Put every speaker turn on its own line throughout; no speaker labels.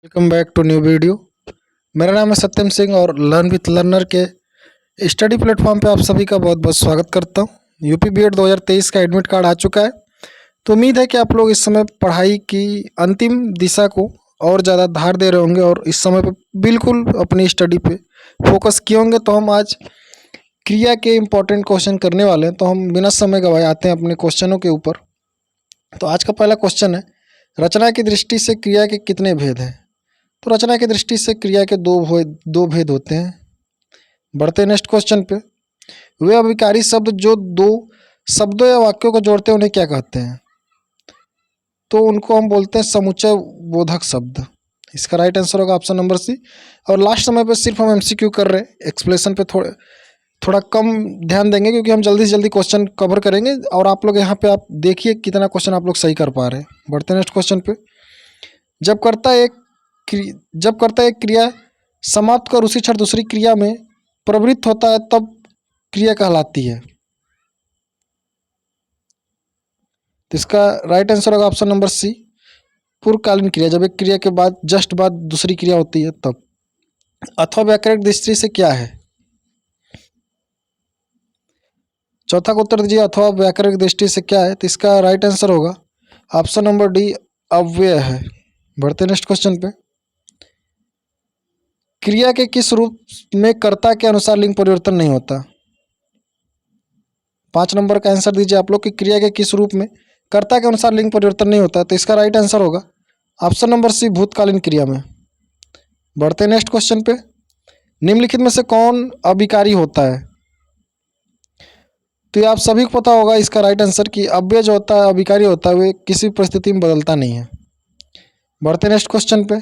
Welcome back to new video. मेरा नाम है सत्यम सिंह और लर्न विथ लर्नर के स्टडी प्लेटफॉर्म पे आप सभी का बहुत बहुत स्वागत करता हूँ। यूपी बीएड 2023 का एडमिट कार्ड आ चुका है, तो उम्मीद है कि आप लोग इस समय पढ़ाई की अंतिम दिशा को और ज़्यादा धार दे रहे होंगे और इस समय पे बिल्कुल अपनी स्टडी पे फोकस किए होंगे। तो हम आज क्रिया के इम्पोर्टेंट क्वेश्चन करने वाले हैं, तो हम बिना समय गवाए आते हैं अपने क्वेश्चनों के ऊपर। तो आज का पहला क्वेश्चन है, रचना की दृष्टि से क्रिया के कितने भेद हैं? तो रचना की दृष्टि से क्रिया के दो भेद होते हैं। बढ़ते नेक्स्ट क्वेश्चन पे। वे अभिकारी शब्द जो दो शब्दों या वाक्यों को जोड़ते हैं उन्हें क्या कहते हैं? तो उनको हम बोलते हैं समुच्चय बोधक शब्द। इसका राइट आंसर होगा ऑप्शन नंबर सी। और लास्ट समय पे सिर्फ हम एमसीक्यू कर रहे हैं, एक्सप्लेनेशन पे थोड़ा कम ध्यान देंगे क्योंकि हम जल्दी से जल्दी क्वेश्चन कवर करेंगे। और आप लोग यहाँ पे आप देखिए कितना क्वेश्चन आप लोग सही कर पा रहे हैं। बढ़ते नेक्स्ट क्वेश्चन पे। जब करता एक क्रिया समाप्त कर उसी क्षण दूसरी क्रिया में प्रवृत्त होता है तब क्रिया कहलाती है। तो इसका राइट आंसर होगा ऑप्शन नंबर सी, पूर्वकालीन क्रिया। जब एक क्रिया के बाद जस्ट बाद दूसरी क्रिया होती है तब। अथवा व्याकरणिक दृष्टि से क्या है? चौथा का उत्तर दीजिए, अथवा व्याकरणिक दृष्टि से क्या है? तो इसका राइट आंसर होगा ऑप्शन नंबर डी, अव्यय है। बढ़ते नेक्स्ट क्वेश्चन पे। क्रिया के किस रूप में कर्ता के अनुसार लिंग परिवर्तन नहीं होता? 5 नंबर का आंसर दीजिए आप लोग कि क्रिया के किस रूप में कर्ता के अनुसार लिंग परिवर्तन नहीं होता। तो इसका राइट आंसर होगा ऑप्शन नंबर सी, भूतकालीन क्रिया में। बढ़ते नेक्स्ट क्वेश्चन पे। निम्नलिखित में से कौन अभिकारी होता है? तो ये आप सभी को पता होगा इसका राइट आंसर कि अव्यय जो होता है, अभिकारी होता है, वे किसी परिस्थिति में बदलता नहीं है। बढ़ते नेक्स्ट क्वेश्चन पे।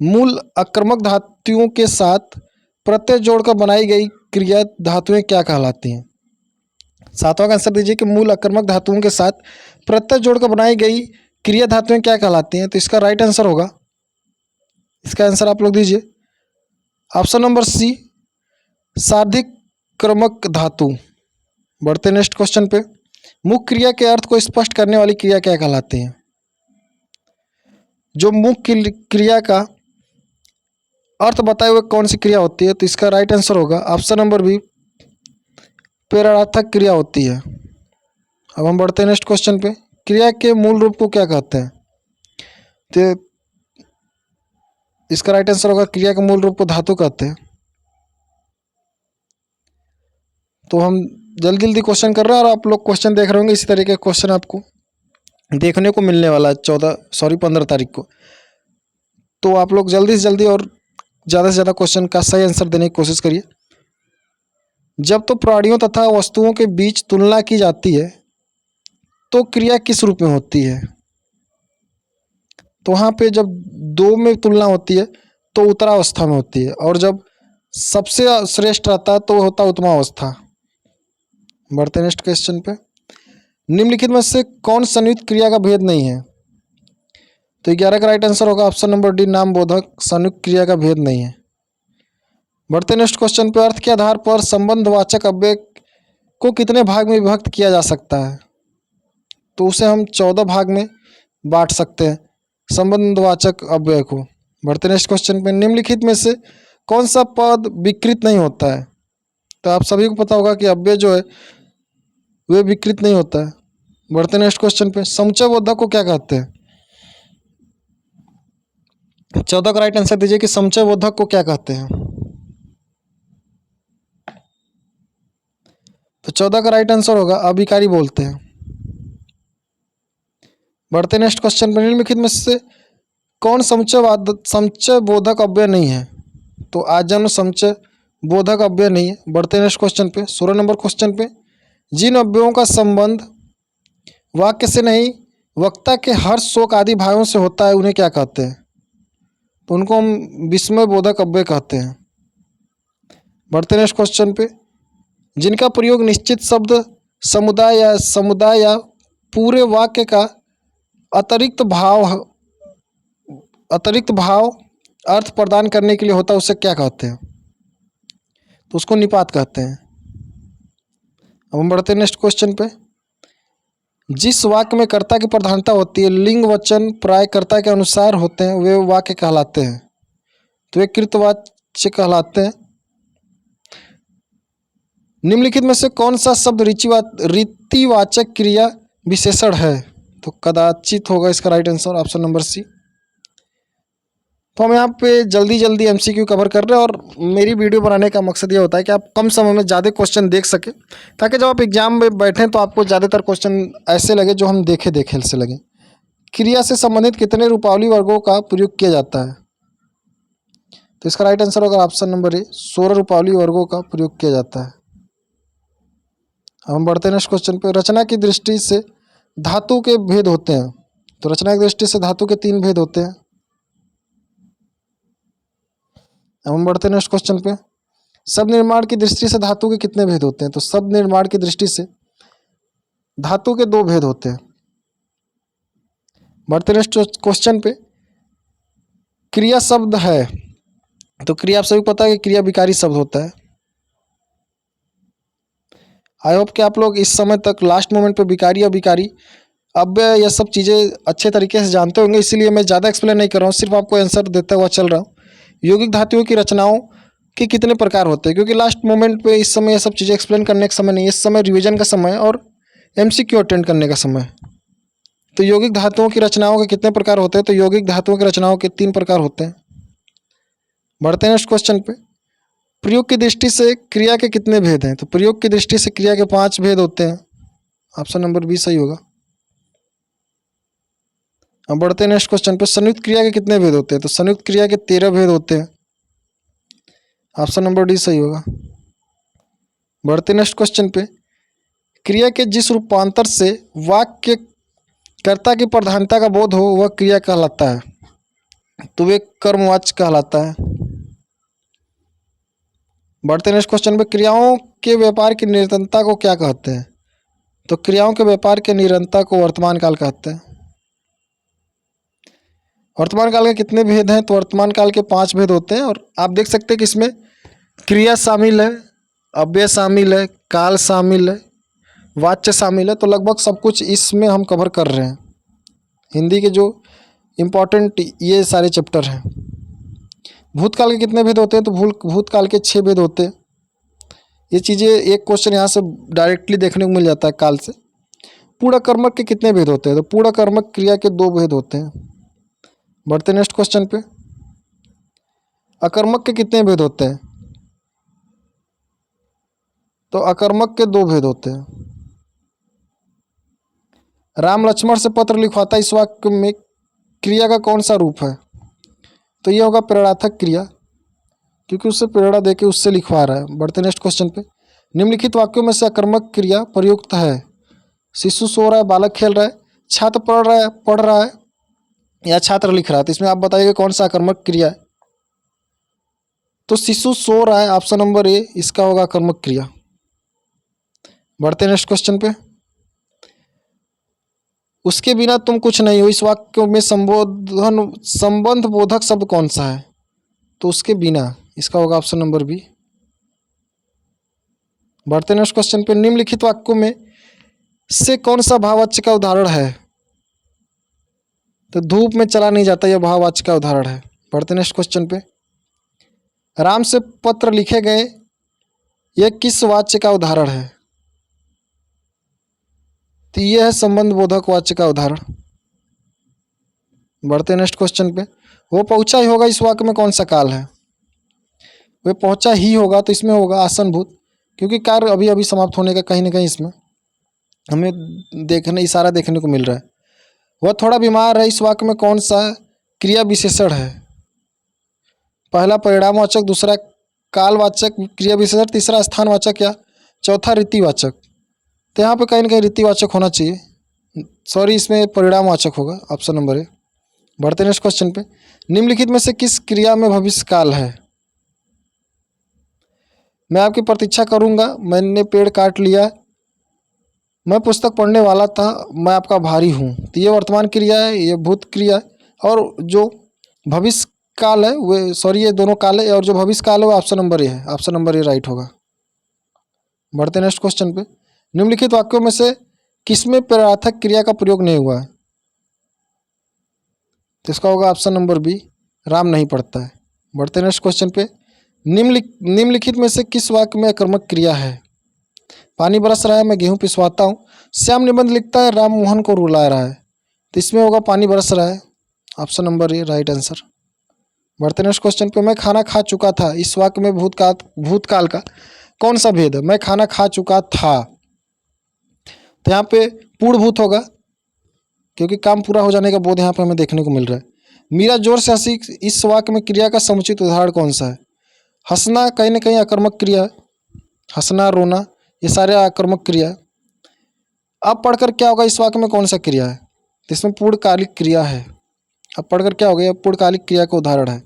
मूल आक्रमक धातुओं के साथ प्रत्यय जोड़कर बनाई गई क्रिया धातुएं क्या कहलाती हैं? 7वां का आंसर दीजिए कि मूल आक्रमक धातुओं के साथ प्रत्यय जोड़कर बनाई गई क्रिया धातुएं क्या कहलाती हैं? तो इसका राइट आंसर होगा, इसका आंसर आप लोग दीजिए ऑप्शन नंबर सी, सार्वधिक क्रमक धातु। बढ़ते नेक्स्ट क्वेश्चन पे। मुख्य क्रिया के अर्थ को स्पष्ट करने वाली क्रिया क्या कहलाती है? जो मुख्य क्रिया का अर्थ बताए हुए कौन सी क्रिया होती है? तो इसका राइट आंसर होगा ऑप्शन नंबर बी, पेरार्थक क्रिया होती है। अब हम बढ़ते हैं नेक्स्ट क्वेश्चन पे। क्रिया के मूल रूप को क्या कहते हैं? तो इसका राइट आंसर होगा, क्रिया के मूल रूप को धातु कहते हैं। तो हम जल्दी जल्दी क्वेश्चन कर रहे हैं और आप लोग क्वेश्चन देख रहे होंगे। इसी तरीके का क्वेश्चन आपको देखने को मिलने वाला है 15 तारीख को। तो आप लोग जल्दी से जल्दी और ज़्यादा से ज़्यादा क्वेश्चन का सही आंसर देने की कोशिश करिए। जब तो प्राणियों तथा वस्तुओं के बीच तुलना की जाती है तो क्रिया किस रूप में होती है? तो वहाँ पे जब दो में तुलना होती है तो उत्तरावस्था में होती है, और जब सबसे श्रेष्ठ रहता है तो वो होता है उत्तमावस्था। बढ़ते नेक्स्ट क्वेश्चन पे। निम्नलिखित में से कौन संयुक्त क्रिया का भेद नहीं है? तो 11 का राइट आंसर होगा ऑप्शन नंबर डी, नाम बोधक संयुक्त क्रिया का भेद नहीं है। बढ़ते नेक्स्ट क्वेश्चन पे। अर्थ के आधार पर संबंधवाचक अव्यय को कितने भाग में विभक्त किया जा सकता है? तो उसे हम 14 भाग में बांट सकते हैं संबंधवाचक अव्यय को। बढ़ते नेक्स्ट क्वेश्चन पे। निम्नलिखित में से कौन सा पद विकृत नहीं होता है? तो आप सभी को पता होगा कि अव्यय जो है वे विकृत नहीं होता है। बढ़ते नेक्स्ट क्वेश्चन पे। समुच्चय बोधक को क्या कहते हैं? 14 का राइट आंसर दीजिए कि समुच्चय बोधक को क्या कहते हैं? तो 14 का राइट आंसर होगा, अभिकारी बोलते हैं। बढ़ते नेक्स्ट क्वेश्चन पर। निम्नलिखित में से कौन समुच्चय बोधक अव्यय नहीं है? तो आजन्म समुच्चय बोधक अव्यय नहीं है। बढ़ते नेक्स्ट क्वेश्चन पे। 16 नंबर क्वेश्चन पे। जिन अव्ययों का संबंध वाक्य से नहीं वक्ता के हर्ष शोक आदि भावों से होता है उन्हें क्या कहते हैं? तो उनको हम विस्मय बोधक अव्यय कहते हैं। बढ़ते नेक्स्ट क्वेश्चन पे। जिनका प्रयोग निश्चित शब्द समुदाय या पूरे वाक्य का अतिरिक्त भाव अर्थ प्रदान करने के लिए होता है उसे क्या कहते हैं? तो उसको निपात कहते हैं। अब हम बढ़ते हैं नेक्स्ट क्वेश्चन पे। जिस वाक्य में कर्ता की प्रधानता होती है, लिंग वचन प्राय कर्ता के अनुसार होते हैं, वे वाक्य कहलाते हैं। तो वे कृतवाच्य कहलाते हैं। निम्नलिखित में से कौन सा शब्द रीतिवाचक क्रिया विशेषण है? तो कदाचित होगा इसका right answer, option number c. तो हम यहाँ पे जल्दी जल्दी एमसीक्यू कवर कर रहे हैं, और मेरी वीडियो बनाने का मकसद ये होता है कि आप कम समय में ज़्यादा क्वेश्चन देख सकें, ताकि जब आप एग्जाम में बैठें तो आपको ज़्यादातर क्वेश्चन ऐसे लगे जो हम देखे से लगे। क्रिया से संबंधित कितने रूपावली वर्गों का प्रयोग किया जाता है? तो इसका राइट आंसर होगा ऑप्शन नंबर ए, 16 रूपावली वर्गों का प्रयोग किया जाता है। अब हम बढ़ते हैं नेक्स्ट क्वेश्चन पे। रचना की दृष्टि से धातु के भेद होते हैं। तो रचना की दृष्टि से धातु के 3 भेद होते हैं। अब हम बढ़ते हैं नेक्स्ट क्वेश्चन पे। शब्द निर्माण की दृष्टि से धातु के कितने भेद होते हैं? तो शब्द निर्माण की दृष्टि से धातु के 2 भेद होते हैं। बढ़ते नेक्स्ट क्वेश्चन पे। क्रिया शब्द है, तो क्रिया आप सभी को पता है कि क्रिया विकारी शब्द होता है। आई होप कि आप लोग इस समय तक लास्ट मोमेंट पे विकारी अविकारी अब यह सब चीज़ें अच्छे तरीके से जानते होंगे, इसीलिए मैं ज़्यादा एक्सप्लेन नहीं कर रहा हूँ, सिर्फ आपको आंसर देता हुआ चल रहा हूँ। यौगिक धातुओं की रचनाओं के कितने प्रकार होते हैं? क्योंकि लास्ट मोमेंट पे इस समय ये सब चीज़ें एक्सप्लेन करने का समय नहीं है, इस समय रिवीजन का समय है और एमसीक्यू अटेंड करने का समय है। तो यौगिक धातुओं की रचनाओं के कितने प्रकार होते हैं? तो यौगिक धातुओं की रचनाओं के 3 प्रकार होते हैं। बढ़ते हैं नेक्स्ट क्वेश्चन पे। प्रयोग की दृष्टि से क्रिया के कितने भेद हैं? तो प्रयोग की दृष्टि से क्रिया के 5 भेद होते हैं। ऑप्शन नंबर बी सही होगा। अब बढ़ते हैं नेक्स्ट क्वेश्चन पे। संयुक्त क्रिया के कितने भेद होते हैं? तो संयुक्त क्रिया के 13 भेद होते हैं। ऑप्शन नंबर डी सही होगा। बढ़ते नेक्स्ट क्वेश्चन पे। क्रिया के जिस रूपांतर से वाक्य कर्ता की प्रधानता का बोध हो वह क्रिया कहलाता है। तो वे कर्मवाच्य कहलाता है। बढ़ते नेक्स्ट क्वेश्चन पे। क्रियाओं के व्यापार की निरंतरता को क्या कहते हैं? तो क्रियाओं के व्यापार की निरंतरता को वर्तमान काल कहते हैं। वर्तमान काल के कितने भेद हैं? तो वर्तमान काल के 5 भेद होते हैं, और आप देख सकते हैं कि इसमें क्रिया शामिल है, अव्यय शामिल है, काल शामिल है, वाच्य शामिल है। तो लगभग सब कुछ इसमें हम कवर कर रहे हैं। हिंदी के जो इम्पोर्टेंट ये सारे चैप्टर हैं। भूतकाल के कितने भेद होते हैं? तो भूतकाल के 6 भेद होते हैं। ये चीज़ें एक क्वेश्चन यहाँ से डायरेक्टली देखने को मिल जाता है काल से। पूर्ण कर्मक के कितने भेद होते हैं? तो पूर्ण कर्मक क्रिया के 2 भेद होते हैं। बढ़ते नेक्स्ट क्वेश्चन पे। अकर्मक के कितने भेद होते हैं? तो अकर्मक के 2 भेद होते हैं। राम लक्ष्मण से पत्र लिखवाता इस वाक्य में क्रिया का कौन सा रूप है? तो यह होगा प्रेरणार्थक क्रिया, क्योंकि उससे प्रेरणा देके उससे लिखवा रहा है। बढ़ते नेक्स्ट क्वेश्चन पे। निम्नलिखित वाक्यों में से अकर्मक क्रिया प्रयुक्त है। शिशु सो रहा है, बालक खेल रहा है, छात्र पढ़ रहा है या छात्र लिख रहा है। तो इसमें आप बताइए कौन सा अकर्मक क्रिया है? तो शिशु सो रहा है, ऑप्शन नंबर ए इसका होगा अकर्मक क्रिया। बढ़ते नेक्स्ट क्वेश्चन पे। उसके बिना तुम कुछ नहीं हो इस वाक्य में संबंध बोधक शब्द कौन सा है? तो उसके बिना इसका होगा ऑप्शन नंबर बी। बढ़ते नेक्स्ट क्वेश्चन पे। निम्नलिखित वाक्यों में से कौन सा भाववाच्य का उदाहरण है? तो धूप में चला नहीं जाता, यह भाववाच्य का उदाहरण है। बढ़ते नेक्स्ट क्वेश्चन पे। राम से पत्र लिखे गए, यह किस वाच्य का उदाहरण है? तो यह है संबंध बोधक वाच्य का उदाहरण। बढ़ते नेक्स्ट क्वेश्चन पे। वो पहुंचा ही होगा इस वाक्य में कौन सा काल है? वह पहुंचा ही होगा, तो इसमें होगा आसनभूत, क्योंकि कार्य अभी अभी समाप्त होने का कहीं ना कहीं इसमें हमें इशारा देखने को मिल रहा है। वह थोड़ा बीमार है इस वाक्य में कौन सा क्रिया विशेषण है? पहला परिणामवाचक, दूसरा कालवाचक क्रिया विशेषण, तीसरा स्थानवाचक या चौथा रीतिवाचक। तो यहाँ पे कहीं ना कहीं रीतिवाचक होना चाहिए, सॉरी इसमें परिणामवाचक होगा, ऑप्शन नंबर ए। बढ़ते नेक्स्ट क्वेश्चन पे। निम्नलिखित में से किस क्रिया में भविष्य काल है? मैं आपकी प्रतीक्षा करूंगा, मैंने पेड़ काट लिया, मैं पुस्तक पढ़ने वाला था, मैं आपका भारी हूँ। तो ये वर्तमान क्रिया है, ये भूत क्रिया है, और जो भविष्य काल है वो ये दोनों काल है, और जो भविष्य काल है वो ऑप्शन नंबर ए है। ऑप्शन नंबर ए राइट होगा। बढ़ते नेक्स्ट क्वेश्चन पे। निम्नलिखित वाक्यों में से किसमें प्रर्थक क्रिया का प्रयोग नहीं हुआ है? तो इसका होगा ऑप्शन नंबर बी, राम नहीं पढ़ता है। बढ़ते नेक्स्ट क्वेश्चन पे। निम्नलिखित में से किस वाक्य में अकर्मक क्रिया है? पानी बरस रहा है, मैं गेहूं पिसवाता हूँ। श्याम निबंध लिखता है, राम मोहन को रुला रहा है। तो इसमें होगा पानी बरस रहा है, option number A right answer. बढ़ते नेक्स्ट क्वेश्चन पे। मैं खाना खा चुका था, इस वाक्य में भूतकाल का कौन सा भेद है? मैं खाना खा चुका था, तो यहाँ पे पूर्ण भूत होगा, क्योंकि काम पूरा हो जाने का बोध यहाँ पे हमें देखने को मिल रहा है। मीरा जोर से हंसी, इस वाक्य में क्रिया का समुचित उदाहरण कौन सा है? हंसना कहीं ना कहीं आक्रामक क्रिया है, हंसना रोना ये सारे आक्रामक क्रिया है। अब पढ़कर क्या होगा, इस वाक्य में कौन सा क्रिया है? तो इसमें पूर्णकालिक क्रिया है। अब पढ़कर क्या हो गया, पूर्णकालिक क्रिया का उदाहरण है।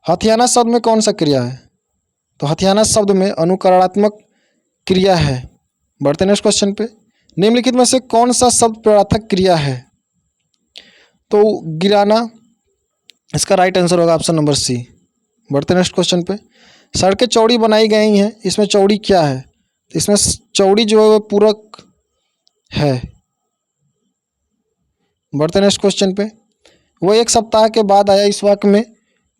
हथियाना शब्द में कौन सा क्रिया है? तो हथियाना शब्द में अनुकरणात्मक क्रिया है। बढ़ते नेक्स्ट क्वेश्चन पे। निम्नलिखित में से कौन सा शब्द प्रार्थक क्रिया है? तो गिराना, इसका राइट आंसर होगा ऑप्शन नंबर सी। बढ़ते नेक्स्ट क्वेश्चन पे। सड़कें चौड़ी बनाई गई हैं, इसमें चौड़ी क्या है? तो इसमें चौड़ी जो है वो पूरक है। बढ़ते नेक्स्ट क्वेश्चन पे। वो एक सप्ताह के बाद आया, इस वाक्य में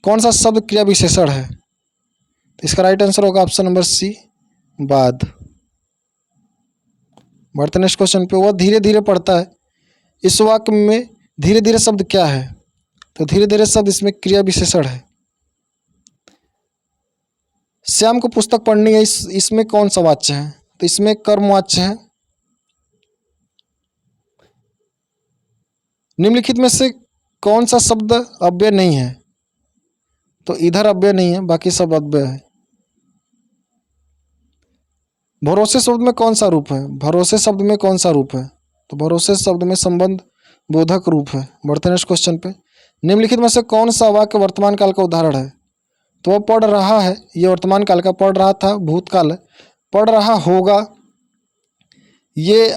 कौन सा शब्द क्रिया विशेषण है? तो इसका राइट आंसर होगा ऑप्शन नंबर सी, बाद। बढ़ते नेक्स्ट क्वेश्चन पे। वह धीरे धीरे पढ़ता है, इस वाक्य में धीरे धीरे शब्द क्या है? तो धीरे धीरे शब्द इसमें क्रिया विशेषण है। श्याम को पुस्तक पढ़नी है, इसमें कौन सा वाच्य है? तो इसमें कर्म वाच्य है। निम्नलिखित में से कौन सा शब्द अव्यय नहीं है? तो इधर अव्यय नहीं है, बाकी सब अव्यय है। भरोसे शब्द में कौन सा रूप है? भरोसे शब्द में कौन सा रूप है? तो भरोसे शब्द में संबंध बोधक रूप है। बढ़ते नेक्स्ट क्वेश्चन पे। निम्नलिखित में से कौन सा वाक्य वर्तमान काल का उदाहरण है? तो वह पढ़ रहा है, ये वर्तमान काल का, पढ़ रहा था भूतकाल है, पढ़ रहा होगा ये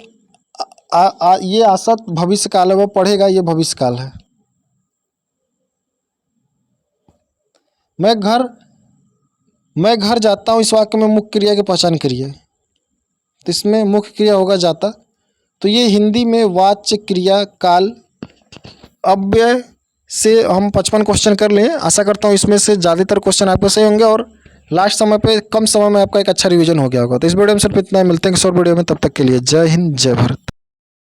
ये आसत भविष्य काल है, वह पढ़ेगा ये भविष्य काल है। मैं घर जाता हूँ, इस वाक्य में मुख्य क्रिया की पहचान करिए। तो इसमें मुख्य क्रिया होगा जाता। तो ये हिंदी में वाच्य क्रिया काल अव्यय से हम 55 क्वेश्चन कर लिए। आशा करता हूँ इसमें से ज़्यादातर क्वेश्चन आपके सही होंगे और लास्ट समय पे कम समय में आपका एक अच्छा रिवीजन हो गया होगा। तो इस वीडियो में सिर्फ इतना ही, मिलते हैं किसी और वीडियो में, तब तक के लिए जय हिंद जय भारत।